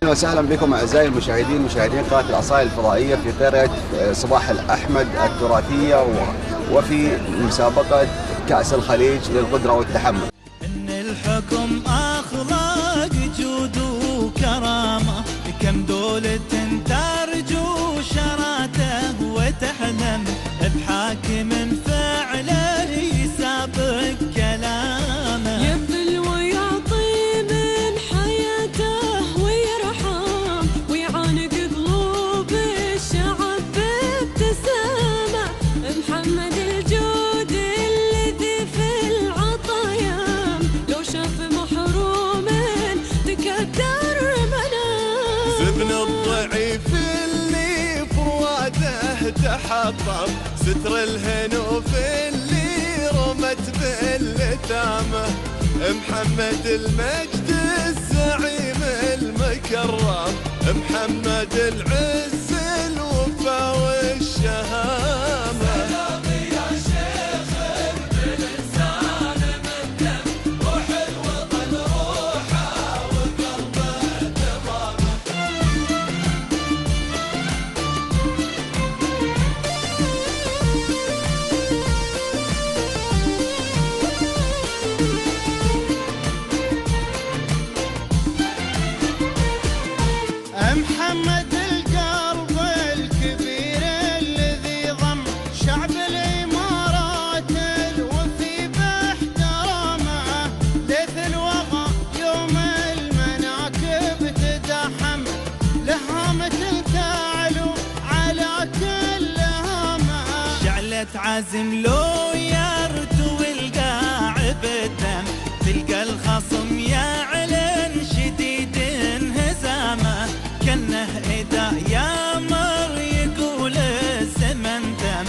اهلا وسهلا بكم اعزائي المشاهدين، مشاهدين قناه الاصاله الفضائيه في قريه صباح الاحمد التراثيه وفي مسابقه كاس الخليج للقدره والتحمل. ان الحكم اخلاق جود وكرامه، كم دولة ترجو شراته وتحلم بحاكم فعله يسابق كلامه، يبذل ويعطي من حياته ويرحم ويعانق قلوب الشعب بابتسامه. محمد الجود الذي في العطايا لو شاف محروم تكدر منام. زبن الضعيف اللي فرواده تحطم، ستر الهنوف اللي رمت باللتامه. محمد المجد الزعيم المكرم، محمد العز الوفا والشهامه. محمد القلب الكبير الذي ضم شعب الإمارات الوفي باحترامه. ليث الوغى يوم المناكب تدحم، لهامة تعلو على كل هامه. شعلة عزم لو يرتوي القاع بالدم، تلقى الخصم يعلن شديد انهزامه. كنه إذا يامر يقول الزمن تم،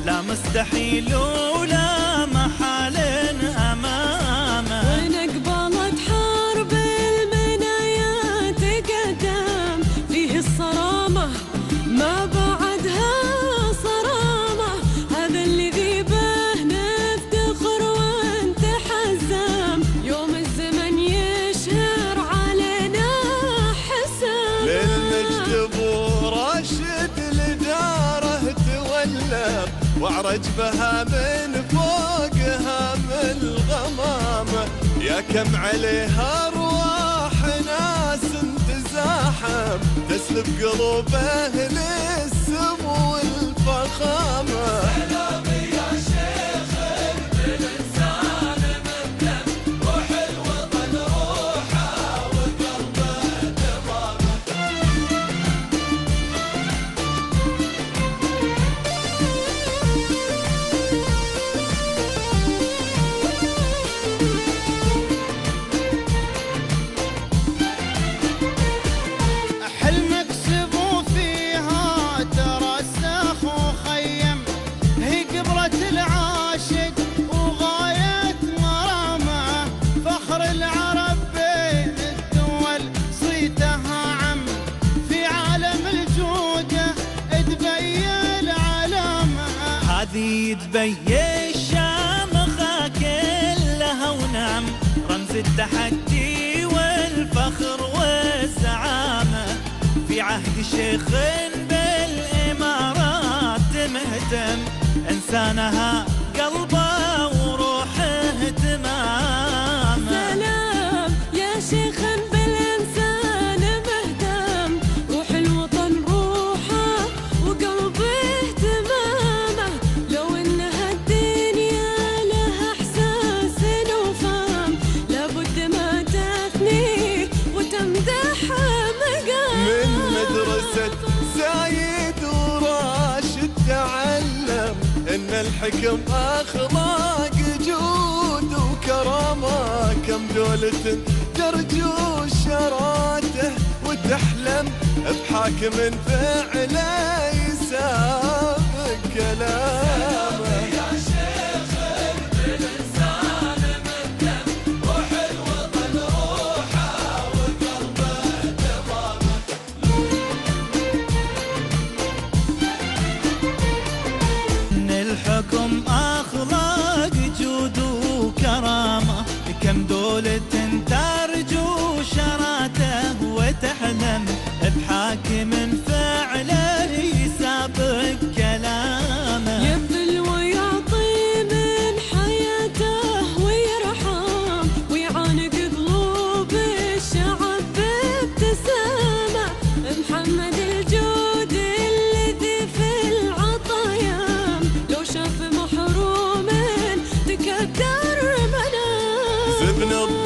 لا مستحيل ولا محال أمامه. وين قبلت حرب المنايا تقدم، فيه الصرامة ما بعدها صرامة. هذا الذي به نفتخر وانت حزام، يوم الزمن يشهر علينا حسام. للمجد ابو راشد لداره تولى، وعرج بها من فوقها من الغمامه. يا كم عليها ارواح ناس تزاحم، تسلب قلوب اهل السمو والفخامه. حلمك سبو فيها ترسخ وخيم، هي قبرة العاشق وغاية مرامه. فخر العرب بين الدول صيتها عم، في عالم الجودة تبين علامة. هذه تبين شامخة كلها ونعم، رمز التحدي والفخر والزعامة. في عهد شيخ بالإمارات مهتم، إنسانها قلبه وروحه تمامه. سلام يا شيخ بالإنسان مهتم، روح الوطن روحه وقلبه تمامه. لو إنها الدنيا لها إحساس وفهم، لابد ما تثني وتمدح مقام. من مدرسة زايد وراشد تعلم، ان الحكم اخلاق جود وكرامه. كم دولة ترجو شراته وتحلم بحاكم فعله يسابق كلامه. الحكم أخلاق جود وكرامة، كم دولة ترجو شراته وتحلم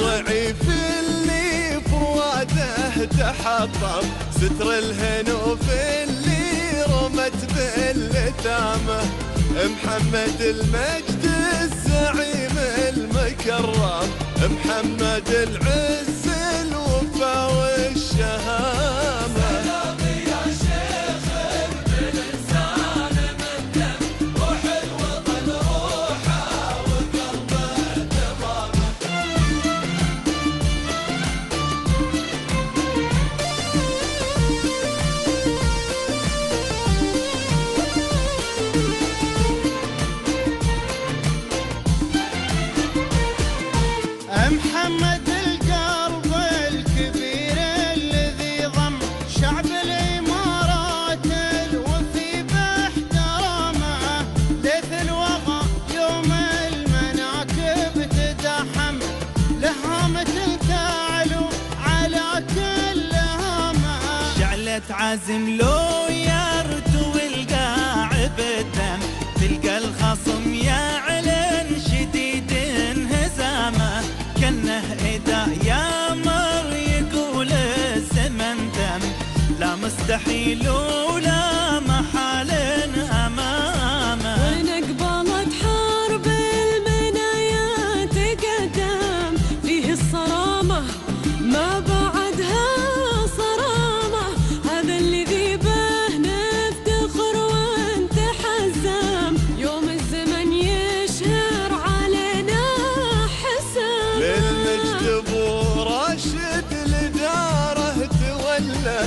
الضعيف اللي فواده تحطم، ستر الهنوف اللي رمت بالتامه، محمد المجد الزعيم المكرم، محمد العز الوفا والشهامه. سلامي يا شيخ بالإنسان من دم، روح الوطن روحه وقلبه تمامه. محمد القلب الكبير الذي ضم شعب الإمارات الوفي باحترامه، ليث الوغى يوم المناكب تدحم، لهامة تعلو على كل هامه، شعلة عزم لو يرتوي القاع بالدم، تلقى الخصم يعلن شديد انهزامه، كنه إذا يامر يقول الزمن دم، لا مستحيل ولا محال أمامه. وين قبلت حرب المنايا تقدم، فيه الصرامة ما بعدها صرامة، هذا الذي به نفتخر ونتحزم، يوم الزمن يشهر علينا حسام. للمجد ابو راشد لداره تولى،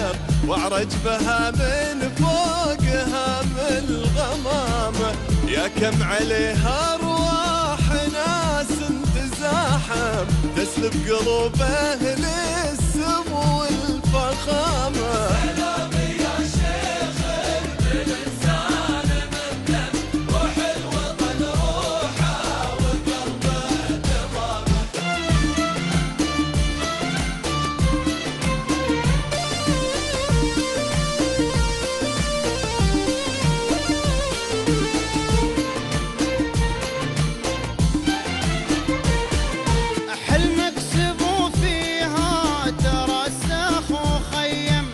وعرج بها من فوقها من الغمامه، يا كم عليها ارواح ناس تزاحم، تسلب قلوب اهل السمو والفخامه. سلامي يا شيخ بالإنسان من دم، روح الوطن روحه وقلبه تمامه. حلمك سبو فيها ترسخ وخيم،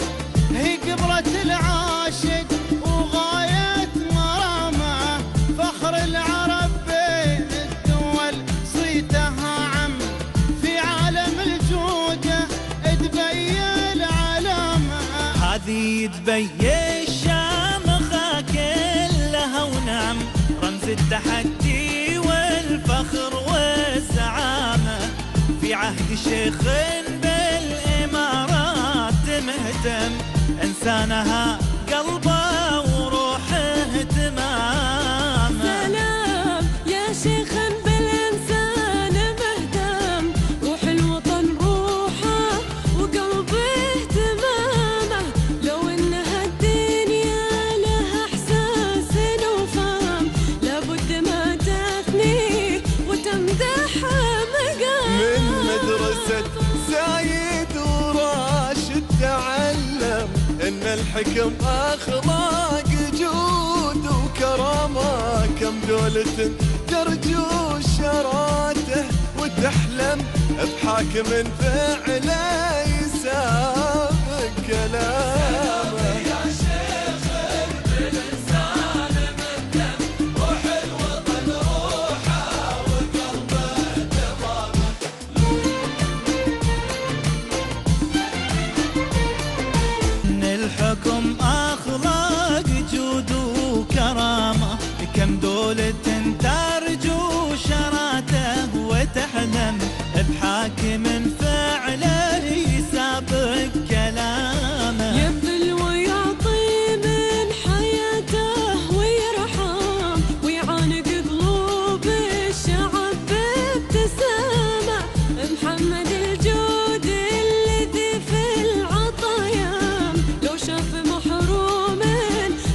هي قبرة العاشق وغاية مرامه، فخر العرب بين الدول صيتها عم، في عالم الجودة تبين علامة، هذه تبين الشامخة كلها ونعم، رمز التحدي والفخر والزعامة، في عهد شيخ بالإمارات مهتم، إنسانها قلبه وروحه تمامه. سلام يا شيخ بالإنسان مهتم، روح الوطن روحه وقلبه تمامه، لو إنها الدنيا لها إحساس وفهم، لابد ما تثنيه وتمدح مقامه. من مدرسة زايد وراشد تعلم، ان الحكم اخلاق جود وكرامه، كم دولة ترجو شراته وتحلم، بحاكم فعله يسابق كلامه. يا شيخ بالإنسان من دم، روح الوطن روحه وقلبه تمامه. إن الحكم أخلاق جود وكرامة، كم دولة ترجو شراته وتحلم، بحاكم فعله يسابق كلامه. يبذل ويعطي من حياته ويرحم، ويعانق قلوب الشعب بابتسامة، محمد الجود الذي في العطايا، لو شاف محروم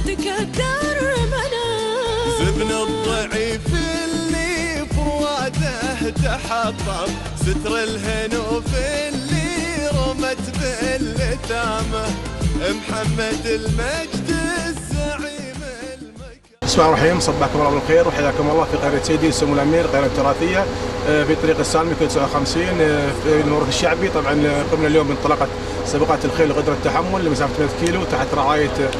تكدر منام. زبن الضعيف اللي فواده تحطم، ستر الهنوف اللي رمت بالتامه، محمد المجد الزعيم المكرم. بسم الله الرحمن الرحيم. صبحكم الله بالخير وحياكم الله في قرية سيدي سمو الأمير، قرية التراثية في طريق السالمي كيلو 59 في المورد الشعبي. طبعا قمنا اليوم بانطلاقة سباقات الخيل وقدرة التحمل لمسافة 3 كيلو تحت رعاية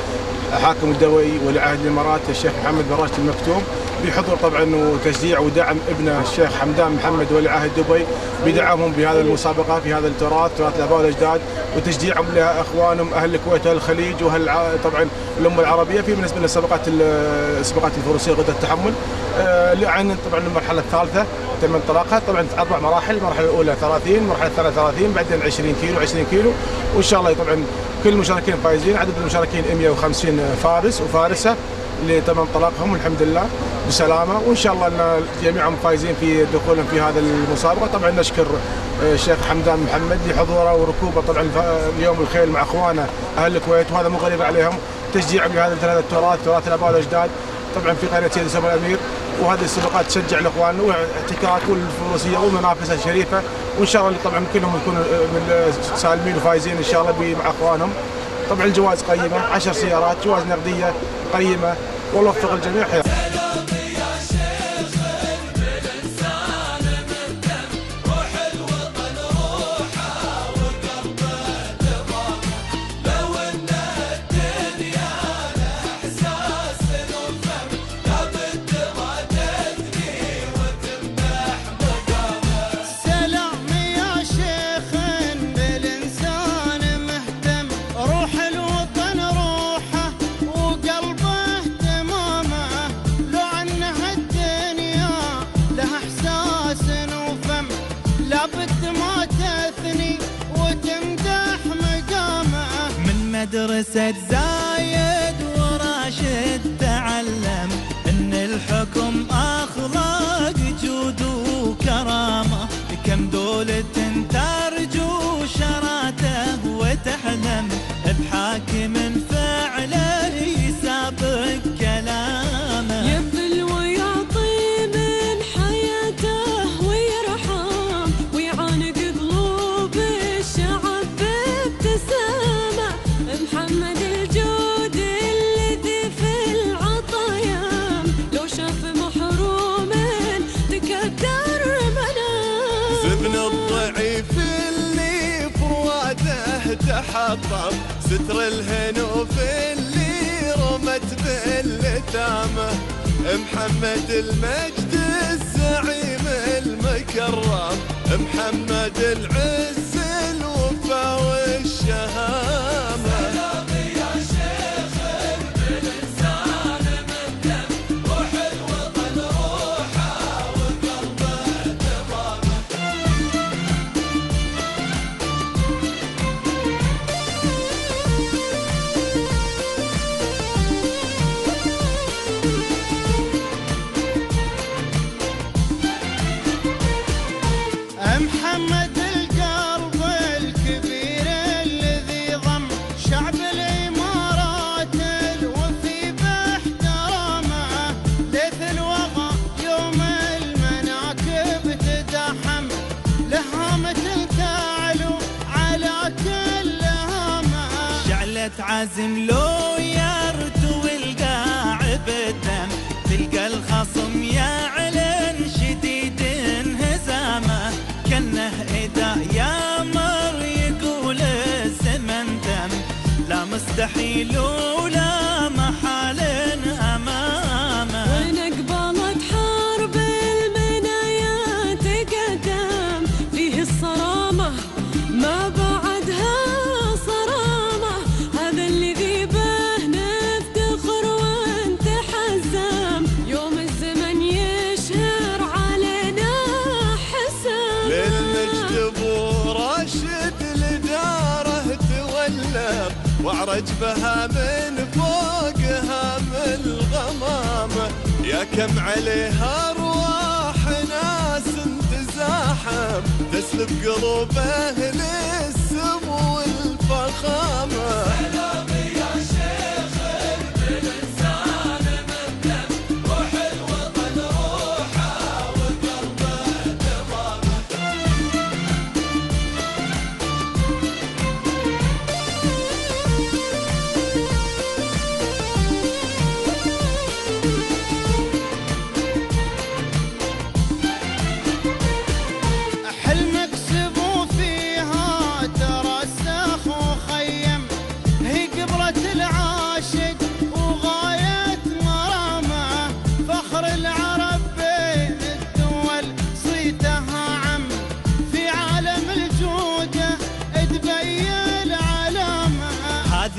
حاكم الدوي ولي عهد الإمارات الشيخ محمد بن راشد المكتوم، بحضور طبعا وتشجيع ودعم ابنه الشيخ حمدان محمد ولي عهد دبي، بدعمهم بهذه المسابقة في هذا التراث، تراث الآباء والأجداد، وتشجيعهم لاخوانهم اهل الكويت واهل الخليج طبعا الامه العربيه في بالنسبه للسباقات الفروسيه وقدرة التحمل. عن طبعا المرحله الثالثه تم انطلاقها طبعا 4 مراحل، المرحله الاولى 30، المرحله الثانيه 30، بعدين 20 كيلو 20 كيلو، وان شاء الله طبعا كل المشاركين فايزين. عدد المشاركين 150 فارس وفارسه اللي تم انطلاقهم الحمد لله بسلامه، وان شاء الله ان جميعهم فايزين في دخولهم في هذا المسابقه. طبعا نشكر الشيخ حمدان محمد لحضوره وركوبه طبعا اليوم الخيل مع اخوانه اهل الكويت، وهذا مو غريب عليهم، تشجيعهم لهذا التراث، تراث الاباء والاجداد طبعا في قريه سيدي سمو الامير. وهذه السباقات تشجع الاخوان واحتكاك والفروسيه ومنافسه شريفه، وان شاء الله طبعا كلهم يكونوا سالمين وفايزين ان شاء الله مع اخوانهم. طبعا الجوائز قيمه، 10 سيارات، جوائز نقديه قيمه، والله يوفق الجميع. مدرسة زايد وراشد تعلم إن الحكم أخلاق جود وكرامة، كم دولة ترجو شراته وتحلم بحاكم فعله يسابق كلامه، يبذل ويعطي من حياته ويرحم ويعانق قلوب الشعب بابتسامة. محمد الجود الذي في العطايا لو شاف محروم تكدر منام. زبن الضعيف اللي فرواده تحطم، ستر الهنوف اللي رمت بالتامه. محمد المجد الزعيم المكرم، محمد العز الوفا والشهامه. محمد القلب الكبير الذي ضم شعب الإمارات الوفي باحترامه، ليث الوغى يوم المناكب تدحم، لهامة تعلو على كل هامه. شعلة عزم لو يرتوي القاع بالدم، تلقى الخصم يعلن شديد انهزامه، كنه إذا يامر يقول الزمن دم، لا مستحيل ولا محال أمامه. وين قبلت حرب المنايا تقدم، فيه الصرامة ما بعدها صرامة، هذا اللي ذيبه نفتخر ونتحزم، يوم الزمن يشهر علينا حسام. للمجد ابو راشد لداره تولى، وعرج بها من فوقها من الغمامه، يا كم عليها ارواح ناس تزاحم، تسلب قلوب اهل السمو والفخامه.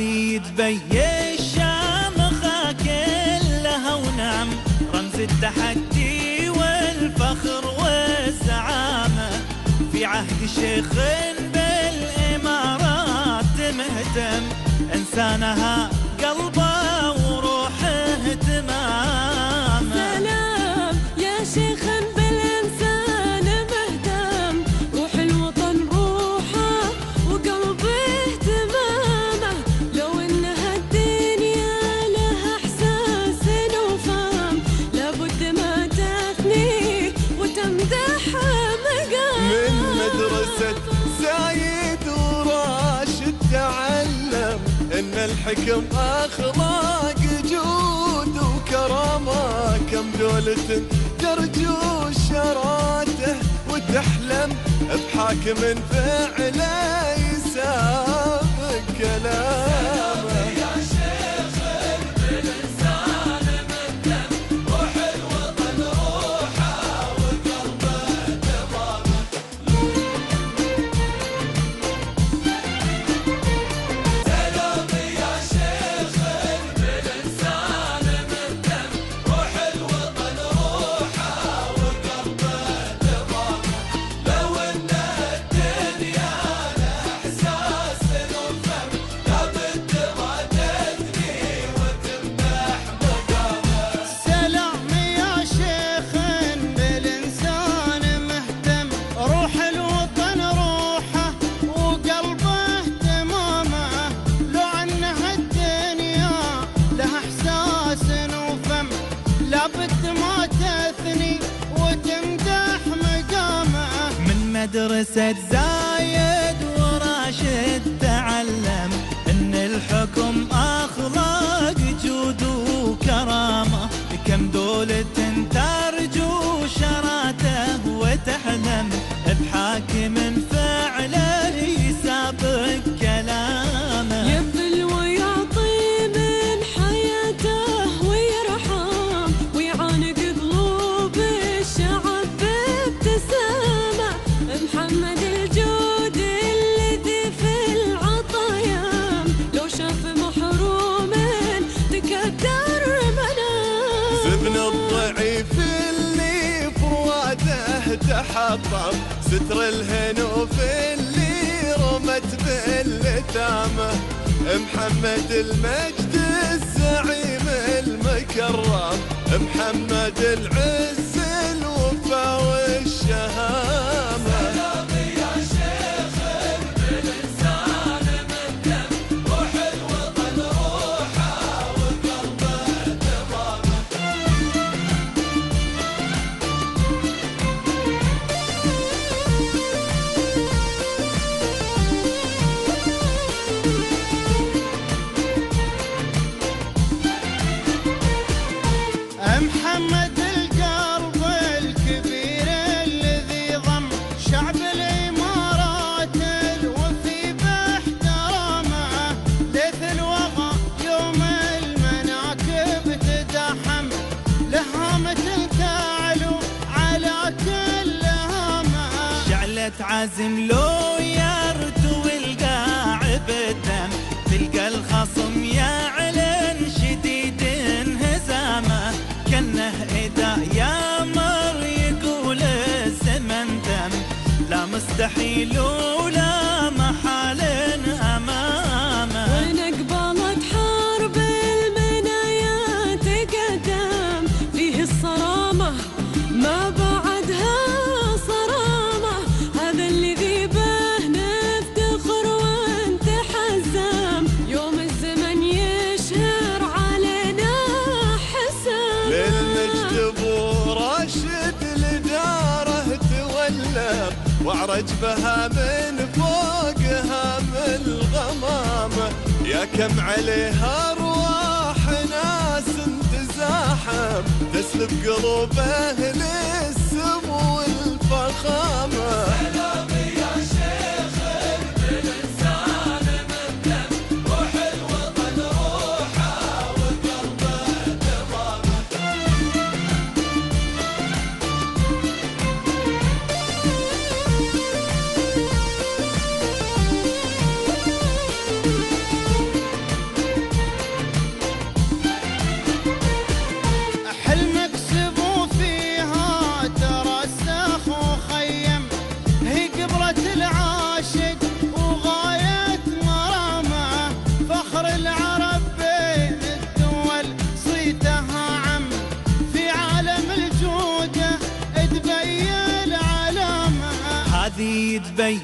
هذه دبي الشامخة كلها ونعم، رمز التحدي والفخر والزعامة. في عهد شيخ بالإمارات مهتم، إنسانها قلبه وروحه تمام. سلام يا شيخ بالإنسان مهتم، روح الوطن روحه وقلبه تمامه. لو إن هالدنيا لها إحساس وفهم، لابد ما تثني وتمدح مقام. من مدرسة زايد وراشد تعلم إن الحكم أخلاق جود وكرامة. كم دولة ترجو شراته وتحلم بحاكم فعله يسابق كلامه. مدرسة زايد وراشد تعلم إن الحكم أخلاق جود وكرامة. كم دولة ترجو شراته وتحلم بحاكم فعله يسابق كلامه. يبذل ويعطي من حياته ويرحم، ويعانق قلوب الشعب بابتسامة. محمد الجود الذي في العطايا، لو شاف محروم تكدر منام. زبن الضعيف اللي فواده تحطم، ستر الهنوف اللي رمت بالتامه. محمد المجد الزعيم المكرم، محمد العز الوفا والشهامه. محمد القلب الكبير الذي ضم شعب الإمارات الوفي باحترامه. ليث الوغى يوم المناكب تدحم، لهامة تعلو على كل هامه. شعلة عزم لو يرتوي القاع بالدم، تلقى الخصم يعلن شديد انهزامه. كنه إذا يامر يقول الزمن دم، لا مستحيل ولا محال أمامه. وين قبلت حرب المنايا تقدم، فيه الصرامة ما بعدها صرامة. هذا اللي ذيبه نفتخر ونتحزم، يوم الزمن يشهر علينا حسام. للمجد ابو راشد لداره تولى، وعرج بها من فوقها من الغمامه. يا كم عليها ارواح ناس تزاحم، تسلب قلوب اهل السمو والفخامه. هذه دبي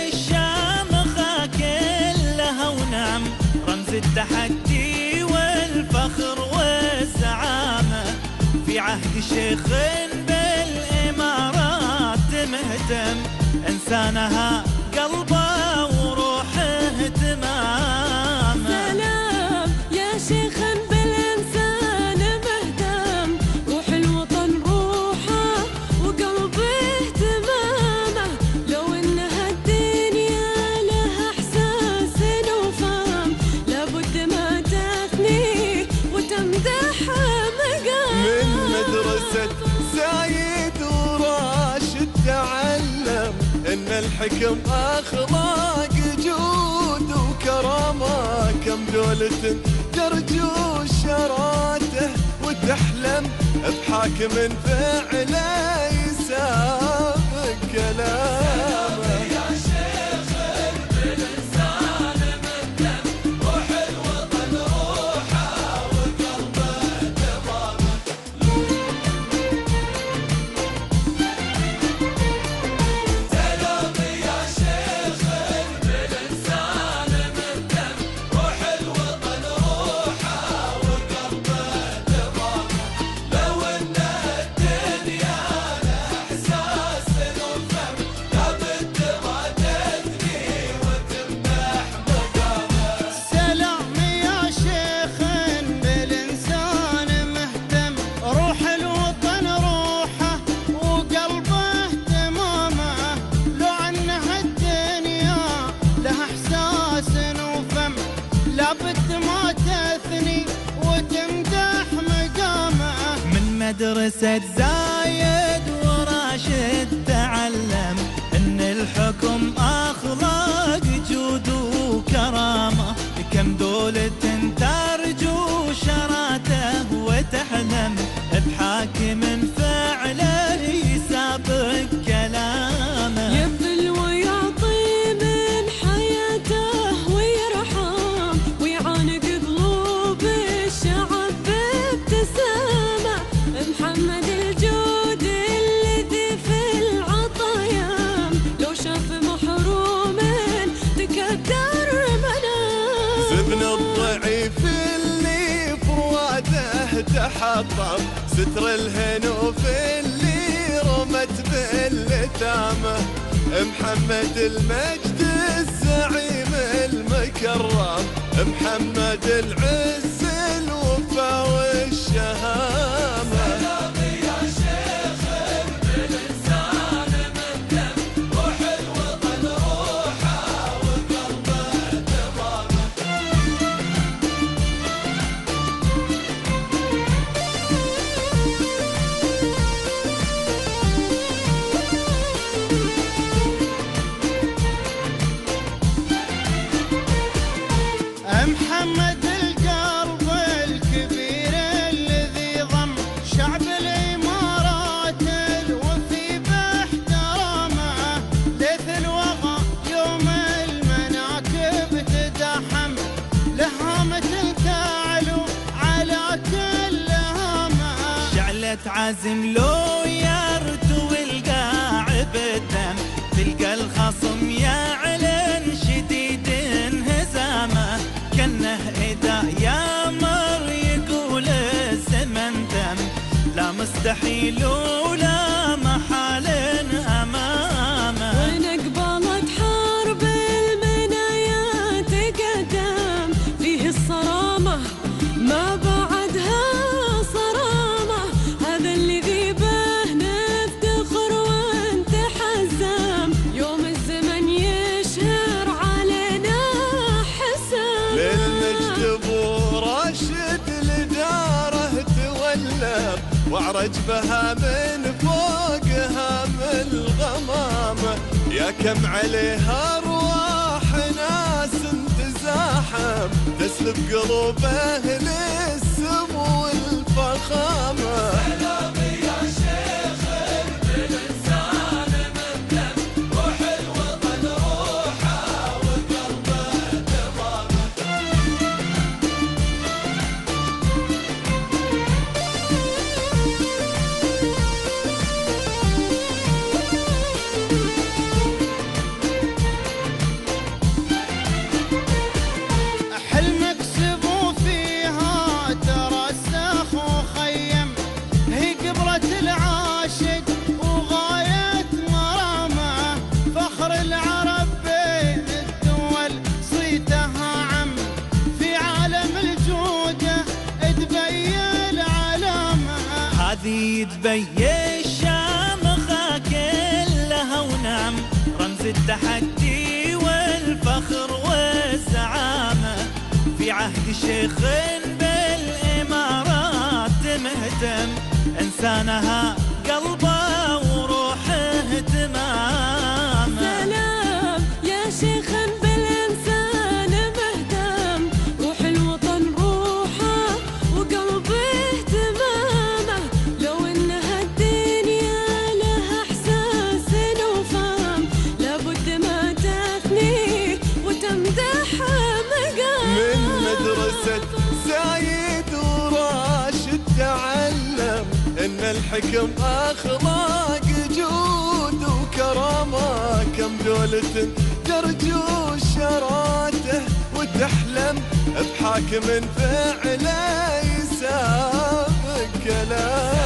الشامخة كلها ونعم، رمز التحدي والفخر والزعامة. في عهد شيخ بالإمارات مهتم، إنسانها قلبه وروحه تمام. سلام يا شيخ بالإنسان مهتم، روح الوطن روحه وقلبه تمامه. لو إن هالدنيا لها إحساس وفهم، لابد ما تثني وتمدح مقام. من مدرسة زايد وراشد تعلم إن الحكم أخلاق جود وكرامة. كم دولة ترجو شراته وتحلم بحاكم فعله يسابق كلامه. مدرسة زايد وراشد تعلم إن الحكم أخلاق جود وكرامة. كم دولة ترجو شراته وتحلم بحاكم فعله يسابق كلامه. يبذل ويعطي من حياته ويرحم، ويعانق قلوب الشعب بابتسامة. محمد الجود الذي في العطايا، لو شاف محروم تكدر منام. زبن الضعيف اللي فرواده تحطم، ستر الهنوف اللي رمت باللثامة. محمد المجد الزعيم المكرم، محمد العز الوفا والشهامة. محمد القلب الكبير الذي ضم شعب الإمارات الوفي باحترامه. ليث الوغى يوم المناكب تدحم، لهامة تعلو على كل هامه. شعلة عزم لو يرتوي القاع بالدم، تلقى الخصم يعلن شديد انهزامه. كنه إذا يامر يقول الزمن دم، لا مستحيل ولا محال أمامه. وين قبلت حرب المنايا تقدم، فيه الصرامة ما بعدها صرامة. هذا اللي به نفتخر ونتحزم، يوم الزمن يشهر علينا حسام. للمجد ابو راشد لداره تولى، وعرج بها من فوقها من الغمامة. يا كم عليها ارواح ناس تزاحم، تسلب قلوب اهل السمو والفخامة. هذه دبي الشامخة كلها ونعم، رمز التحدي والفخر والزعامة. في عهد شيخ بالإمارات مهتم، إنسانها قلبه وروحه تمام. سلام يا شيخ بالإنسان مهتم، روح الوطن روحه وقلبه تمامه. لو إنها الدنيا لها إحساس وفهم، لابد ما تثني وتمدح مقام. من مدرسة زايد وراشد تعلم إن الحكم أخلاق جود وكرامة. كم دولة ترجو شراته وتحلم بحاكم فعله يسابق كلامه.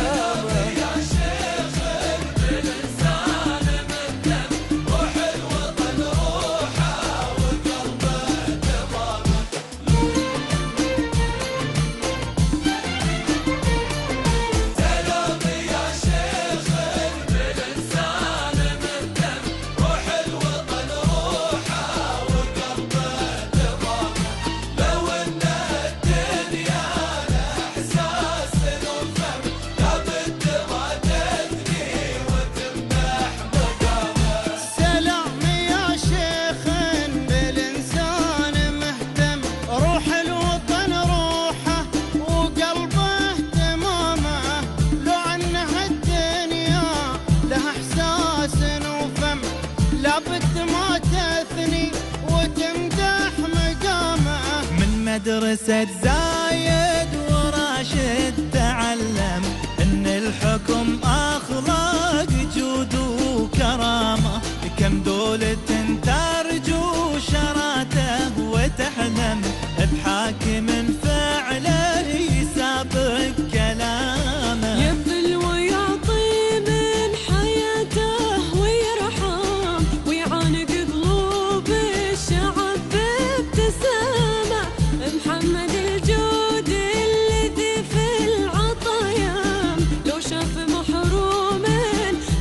سلام يا شيخ بالإنسان مهتم، روح الوطن روحه وقلبه تمامه. لو عنها الدنيا لها إحساس وفهم، لابد ما تثني وتمدح مقامه. من مدرسة زايد وراشد تعلم إن الحكم أخلاق جود وكرامة. كم دولة ترجو شراته وتحلم بحاكم فعله يسابق كلامه. يبذل ويعطي من حياته ويرحم، ويعانق قلوب الشعب بابتسامة. محمد الجود الذي في العطايا، لو شاف محروم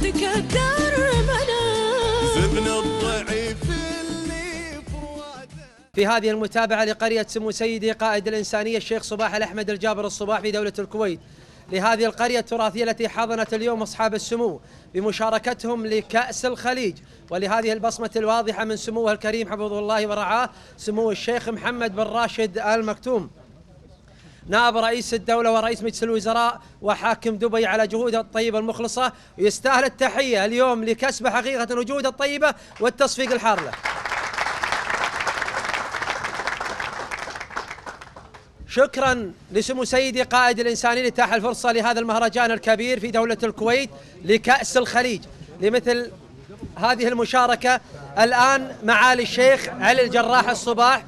تكدر منام. زبن الضعيف اللي فواده. في هذه المتابعة لقرية سمو سيدي قائد الإنسانية الشيخ صباح الأحمد الجابر الصباح في دولة الكويت، لهذه القرية التراثية التي حضنت اليوم أصحاب السمو بمشاركتهم لكأس الخليج، ولهذه البصمة الواضحة من سموه الكريم حفظه الله ورعاه سمو الشيخ محمد بن راشد آل مكتوم نائب رئيس الدولة ورئيس مجلس الوزراء وحاكم دبي على جهوده الطيبة المخلصة. ويستاهل التحية اليوم لكسب حقيقة وجوده الطيبة والتصفيق الحار له. شكرا لسمو سيدي قائد الإنساني اللي اتاح الفرصة لهذا المهرجان الكبير في دولة الكويت لكأس الخليج لمثل هذه المشاركة. الآن معالي الشيخ علي الجراح الصباح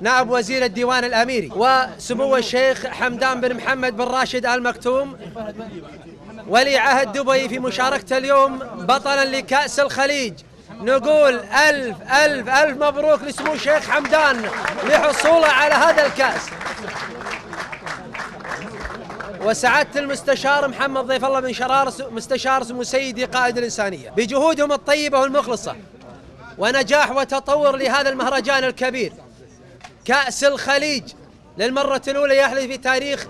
نائب وزير الديوان الأميري، وسمو الشيخ حمدان بن محمد بن راشد آل مكتوم ولي عهد دبي في مشاركته اليوم بطلا لكأس الخليج. نقول ألف ألف ألف مبروك لسمو الشيخ حمدان لحصوله على هذا الكأس. وسعادة المستشار محمد ضيف الله بن شرار مستشار سمو سيدي قائد الإنسانية بجهودهم الطيبة والمخلصة ونجاح وتطور لهذا المهرجان الكبير كأس الخليج للمرة الأولى يحدث في تاريخ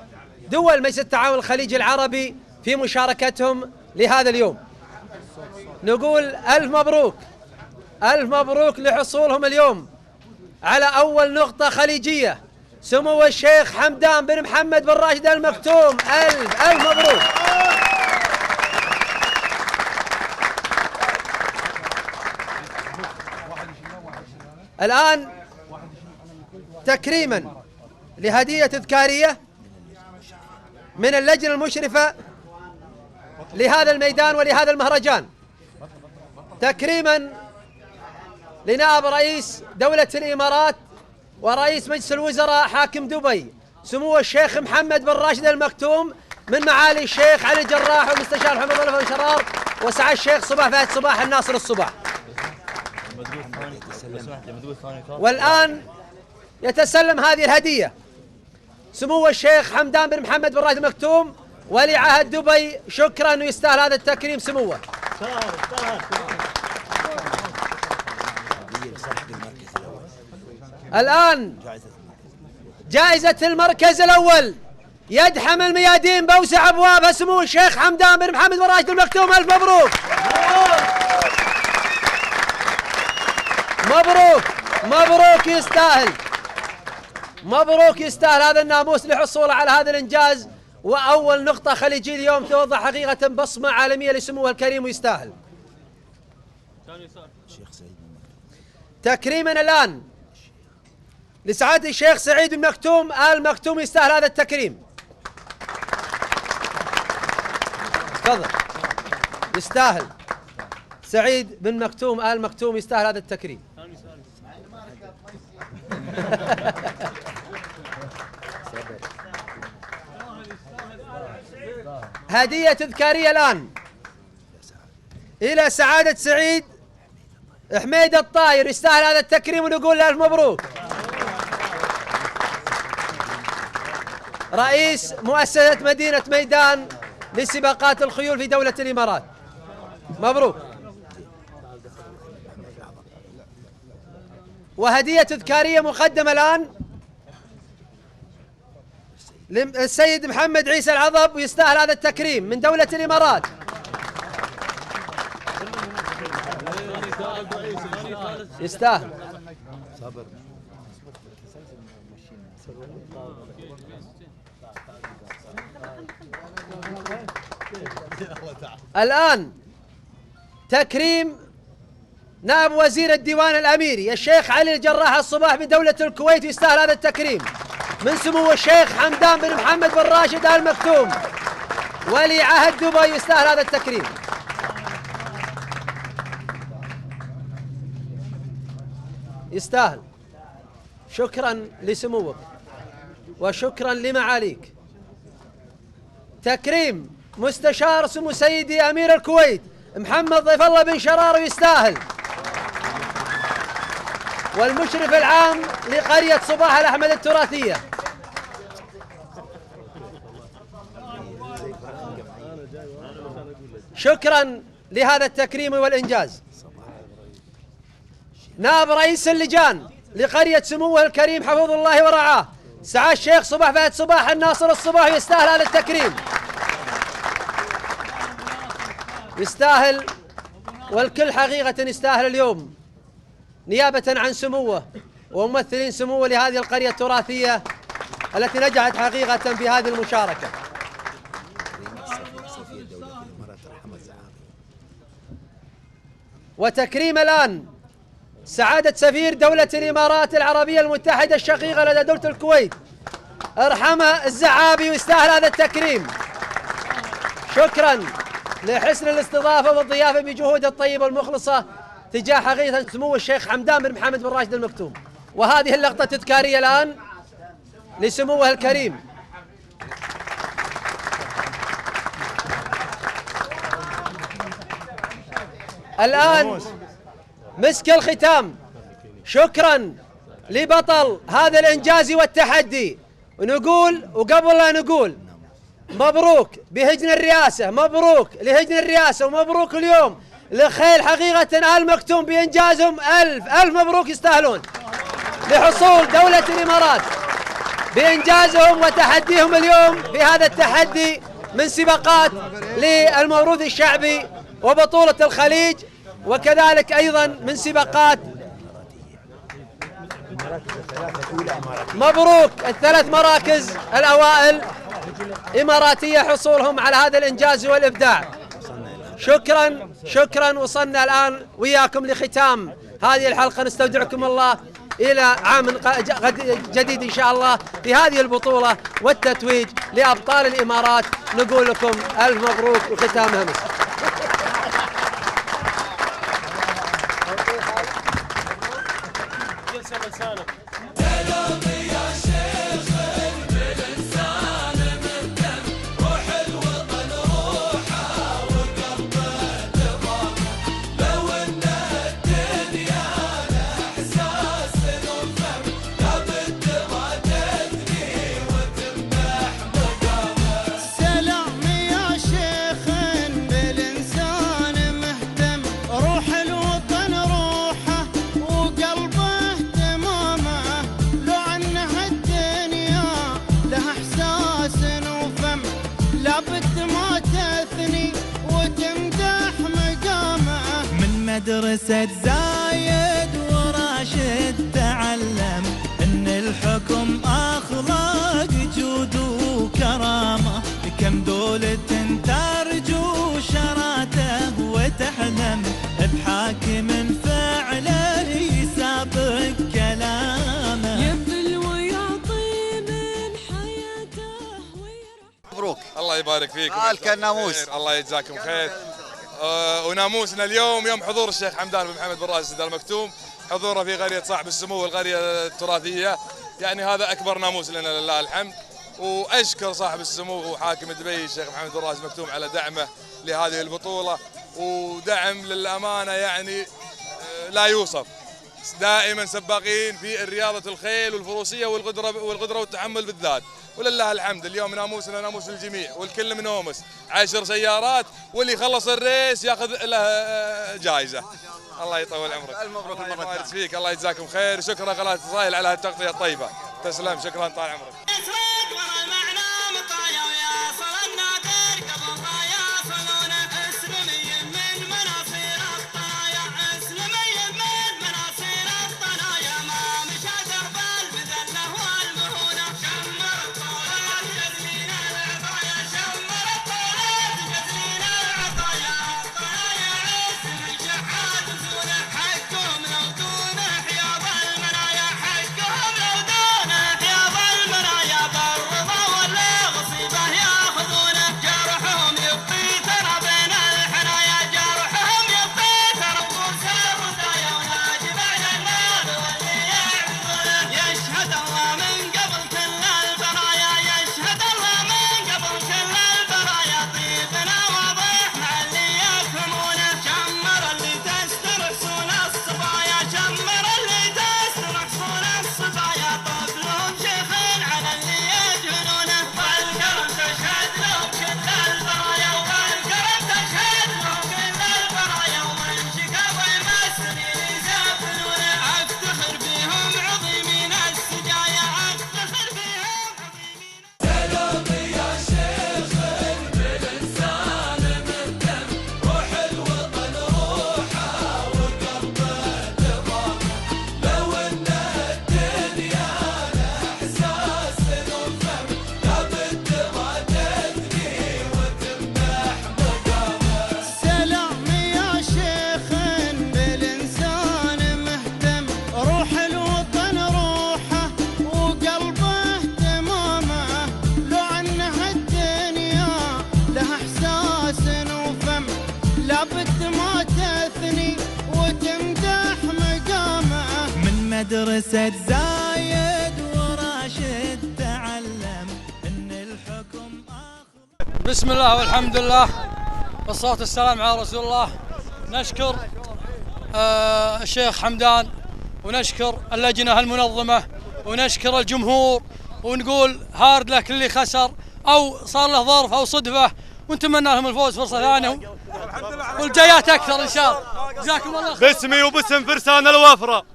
دول مجلس التعاون الخليجي العربي في مشاركتهم لهذا اليوم. نقول ألف مبروك ألف مبروك لحصولهم اليوم على أول نقطة خليجية سمو الشيخ حمدان بن محمد بن راشد آل مكتوم. ألف ألف مبروك. الآن تكريما لهدية تذكارية من اللجنة المشرفة لهذا الميدان ولهذا المهرجان، تكريما لنائب رئيس دولة الإمارات ورئيس مجلس الوزراء حاكم دبي سمو الشيخ محمد بن راشد آل مكتوم من معالي الشيخ علي الجراح والمستشار محمد الله بن شرار وسعادة الشيخ صباح فهد صباح الناصر الصباح. والآن يتسلم هذه الهدية سمو الشيخ حمدان بن محمد بن راشد آل مكتوم ولي عهد دبي شكرا ويستاهل هذا التكريم سموه. الآن جائزة المركز الأول يدحم الميادين بأوسع أبوابها سمو الشيخ حمدان بن محمد بن راشد المكتوم. ألف مبروك. مبروك مبروك يستاهل، مبروك يستاهل هذا الناموس لحصوله على هذا الإنجاز، وأول نقطة خليجية اليوم توضح حقيقة بصمة عالمية لسموه الكريم ويستاهل. تكريما الآن لسعادة الشيخ سعيد بن مكتوم آل مكتوم يستاهل هذا التكريم. تفضل. يستاهل سعيد بن مكتوم آل مكتوم يستاهل هذا التكريم. هدية تذكارية الآن إلى سعادة سعيد حميد الطاير يستاهل هذا التكريم ونقول له ألف مبروك. رئيس مؤسسة مدينة ميدان لسباقات الخيول في دولة الإمارات. مبروك. وهدية تذكارية مقدمة الآن للسيد محمد عيسى العضب ويستاهل هذا التكريم من دولة الإمارات. يستاهل. الآن تكريم نائب وزير الديوان الأميري الشيخ علي الجراح الصباح من دولة الكويت يستاهل هذا التكريم من سمو الشيخ حمدان بن محمد بن راشد آل مكتوم ولي عهد دبي يستاهل هذا التكريم. يستاهل. شكرا لسموك وشكرا لمعاليك. تكريم مستشار سمو سيدي أمير الكويت محمد ضيف الله بن شرار يستاهل، والمشرف العام لقرية صباح الأحمد التراثية. شكرا لهذا التكريم والإنجاز. نائب رئيس اللجان لقرية سموه الكريم حفظه الله ورعاه سعادة الشيخ صباح فهد صباح الناصر الصباح يستاهل هذا التكريم. يستاهل، والكل حقيقة يستاهل اليوم نيابة عن سموه وممثلين سموه لهذه القرية التراثية التي نجحت حقيقة بهذه المشاركة. وتكريم الآن سعادة سفير دولة الإمارات العربية المتحدة الشقيقة لدى دولة الكويت ارحمها الزعابي ويستاهل هذا التكريم. شكرا لحسن الاستضافة والضيافة بجهود الطيبة والمخلصة تجاه حقيقة سمو الشيخ حمدان بن محمد بن راشد المكتوم. وهذه اللقطة التذكارية الآن لسموه الكريم. الآن مسك الختام. شكرا لبطل هذا الإنجاز والتحدي، ونقول وقبل لا نقول مبروك بهجن الرئاسة، مبروك لهجن الرئاسة، ومبروك اليوم لخيل حقيقة آل مكتوم بإنجازهم. ألف مبروك يستاهلون لحصول دولة الإمارات بإنجازهم وتحديهم اليوم في هذا التحدي من سباقات للموروث الشعبي وبطولة الخليج، وكذلك أيضا من سباقات. مبروك الثلاث مراكز الأوائل إماراتية حصولهم على هذا الإنجاز والإبداع. شكرا. وصلنا الآن وياكم لختام هذه الحلقة. نستودعكم الله إلى عام جديد إن شاء الله في هذه البطولة والتتويج لأبطال الإمارات. نقول لكم ألف مبروك وختام همس. سلام مدرسة زايد وراشد تعلم ان الحكم اخلاق جود وكرامة، كم دولة ترجو شراته وتحلم بحاكم فعله يسابق كلامه، يبذل ويعطي من حياته ويرحم. مبروك. الله يبارك فيكم. كالناموس. الله يجزاكم خير. وناموسنا اليوم يوم حضور الشيخ حمدان بن محمد بن راشد آل مكتوم، حضوره في قرية صاحب السمو القرية التراثية، يعني هذا أكبر ناموس لنا لله الحمد. وأشكر صاحب السمو وحاكم دبي الشيخ محمد بن راشد مكتوم على دعمه لهذه البطولة، ودعم للأمانة يعني لا يوصف. دائما سباقين في رياضة الخيل والفروسية والقدرة والتحمل بالذات، ولله الحمد اليوم ناموسنا ناموس الجميع والكل منومس. 10 سيارات واللي يخلص الريس ياخذ له جائزة. الله يطول عمرك. المبروك الله يبارك فيك. الله يجزاكم خير. شكرا قناة صايل على هالتغطية الطيبة. تسلم. شكرا طال عمرك. مدرسة زايد وراشد تعلم ان الحكم بسم الله والحمد لله والصلاة والسلام على رسول الله. نشكر الشيخ حمدان ونشكر اللجنة المنظمة ونشكر الجمهور، ونقول هارد لك اللي خسر أو صار له ظرف أو صدفة، ونتمنى لهم الفوز فرصة ثانية والجايات أكثر إن شاء الله. جزاكم الله خير. باسمي وباسم فرسان الوفرة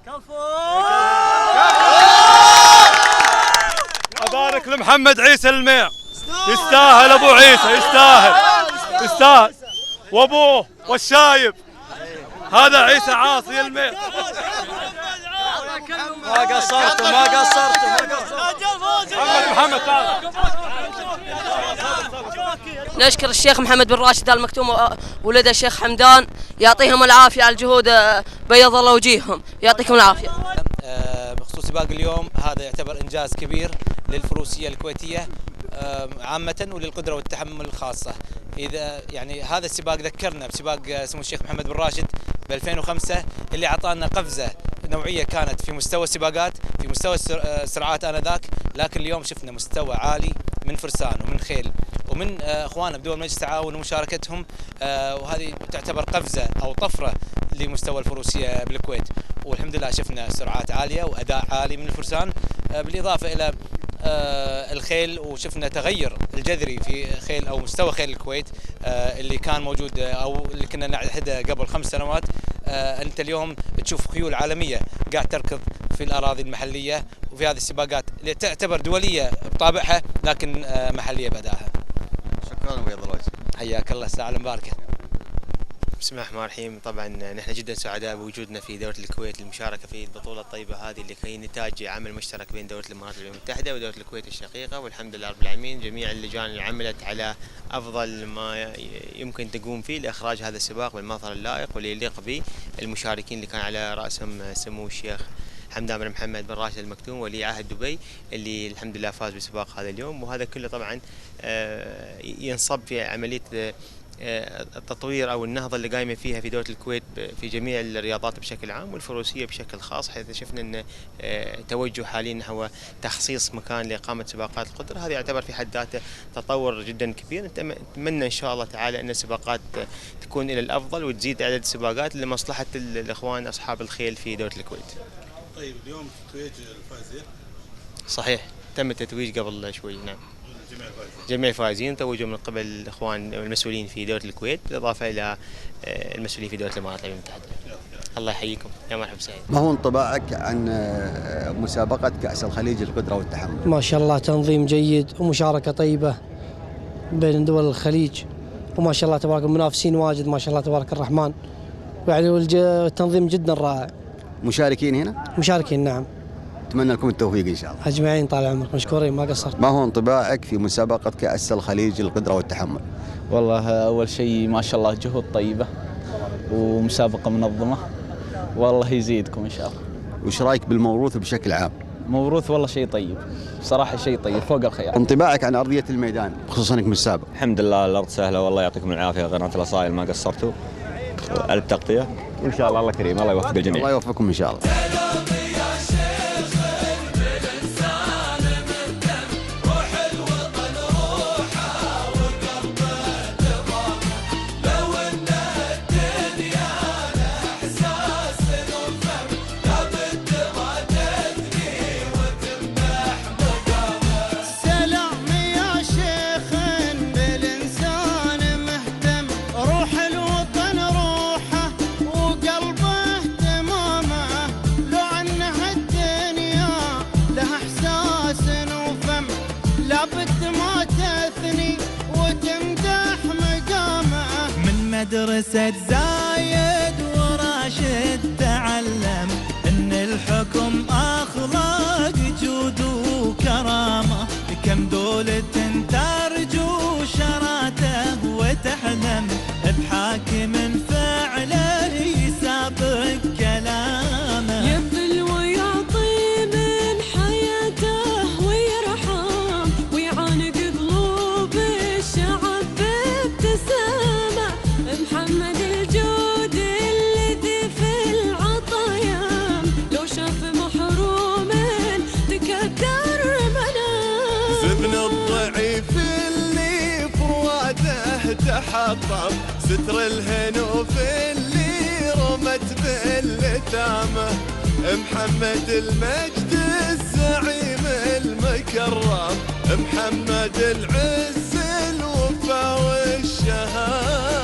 أبارك لمحمد عيسى الميع، يستاهل أبو عيسى، يستاهل وأبوه والشايب هذا عيسى عاصي الميع. ما قصرت محمد تعال. نشكر الشيخ محمد بن راشد آل مكتوم ولد الشيخ حمدان، يعطيهم العافية على الجهود، بيض الله وجيههم، يعطيكم العافية. بخصوص سباق اليوم هذا يعتبر إنجاز كبير للفروسية الكويتية عامة وللقدرة والتحمل خاصة. إذا يعني هذا السباق ذكرنا بسباق سمو الشيخ محمد بن راشد ب 2005 اللي أعطانا قفزة نوعية كانت في مستوى السباقات، في مستوى السرعات آنذاك، لكن اليوم شفنا مستوى عالي من فرسان ومن خيل ومن اخواننا بدول مجلس التعاون ومشاركتهم، وهذه تعتبر قفزة او طفرة لمستوى الفروسية بالكويت. والحمد لله شفنا سرعات عالية واداء عالي من الفرسان، بالاضافة الى الخيل، وشفنا تغير الجذري في خيل او مستوى خيل الكويت اللي كان موجود او اللي كنا نعهده قبل 5 سنوات. انت اليوم تشوف خيول عالميه قاعد تركض في الاراضي المحليه وفي هذه السباقات اللي تعتبر دوليه بطابعها لكن محليه بادائها. شكرا وبيض الوجه. حياك الله، الساعه المباركه. بسم الله الرحمن الرحيم. طبعا نحن جدا سعداء بوجودنا في دولة الكويت للمشاركة في البطولة الطيبة هذه اللي هي نتاج عمل مشترك بين دولة الإمارات العربية المتحدة ودولة الكويت الشقيقة، والحمد لله رب العالمين جميع اللجان اللي عملت على أفضل ما يمكن تقوم فيه لإخراج هذا السباق بالمظهر اللائق واللي يليق به المشاركين اللي كان على رأسهم سمو الشيخ حمدان بن محمد بن راشد المكتوم ولي عهد دبي اللي الحمد لله فاز بسباق هذا اليوم. وهذا كله طبعا ينصب في عملية التطوير أو النهضة اللي قايمة فيها في دولة الكويت في جميع الرياضات بشكل عام والفروسية بشكل خاص، حيث شفنا أن توجه حاليا نحو تخصيص مكان لإقامة سباقات القدرة. هذا يعتبر في حد ذاته تطور جدا كبير. نتمنى إن شاء الله تعالى أن السباقات تكون إلى الأفضل وتزيد عدد السباقات لمصلحة الإخوان أصحاب الخيل في دولة الكويت. طيب اليوم تتويج الفائزين؟ صحيح، تم التتويج قبل شوي. نعم، جميع الفائزين توجوا من قبل الإخوان المسؤولين في دولة الكويت بالإضافة إلى المسؤولين في دولة الإمارات العربية المتحدة. الله يحييكم، يا مرحبا سعيد. ما هو انطباعك عن مسابقة كأس الخليج للقدرة والتحمل؟ ما شاء الله تنظيم جيد ومشاركة طيبة بين دول الخليج، وما شاء الله تبارك المنافسين واجد ما شاء الله تبارك الرحمن، يعني التنظيم جدا رائع. مشاركين هنا؟ مشاركين نعم. أتمنى لكم التوفيق إن شاء الله. أجمعين طال عمرك، مشكورين ما قصرت. ما هو انطباعك في مسابقة كأس الخليج للقدرة والتحمل؟ والله أول شيء ما شاء الله جهود طيبة ومسابقة منظمة، والله يزيدكم إن شاء الله. وش رأيك بالموروث بشكل عام؟ موروث والله شيء طيب، صراحة شيء طيب فوق الخيال. انطباعك عن أرضية الميدان خصوصا انك مسابق؟ الحمد لله الأرض سهلة والله يعطيكم العافية قناة الأصايل ما قصرتوا على التغطية، وإن شاء الله الله كريم الله يوفق الجميع. الله يوفقكم إن شاء الله. مدرسة زايد وراشد تعلم ان الحكم اخلاق جود وكرامة، كم دولة ترجو شراته وتحلم بحاكم فعله يسابق كلامه، يبذل ويعطي من حياته ويرحم ويعانق قلوب الشعب بابتسامة. محمد الجود الذي في العطايا لو شاف محروم تكدر منام. زبن الضعيف اللي فرواده تحطم، ستر الهنوف اللي رمت باللتامة. محمد المجد الزعيم المكرم، محمد العز الوفا والشهامة.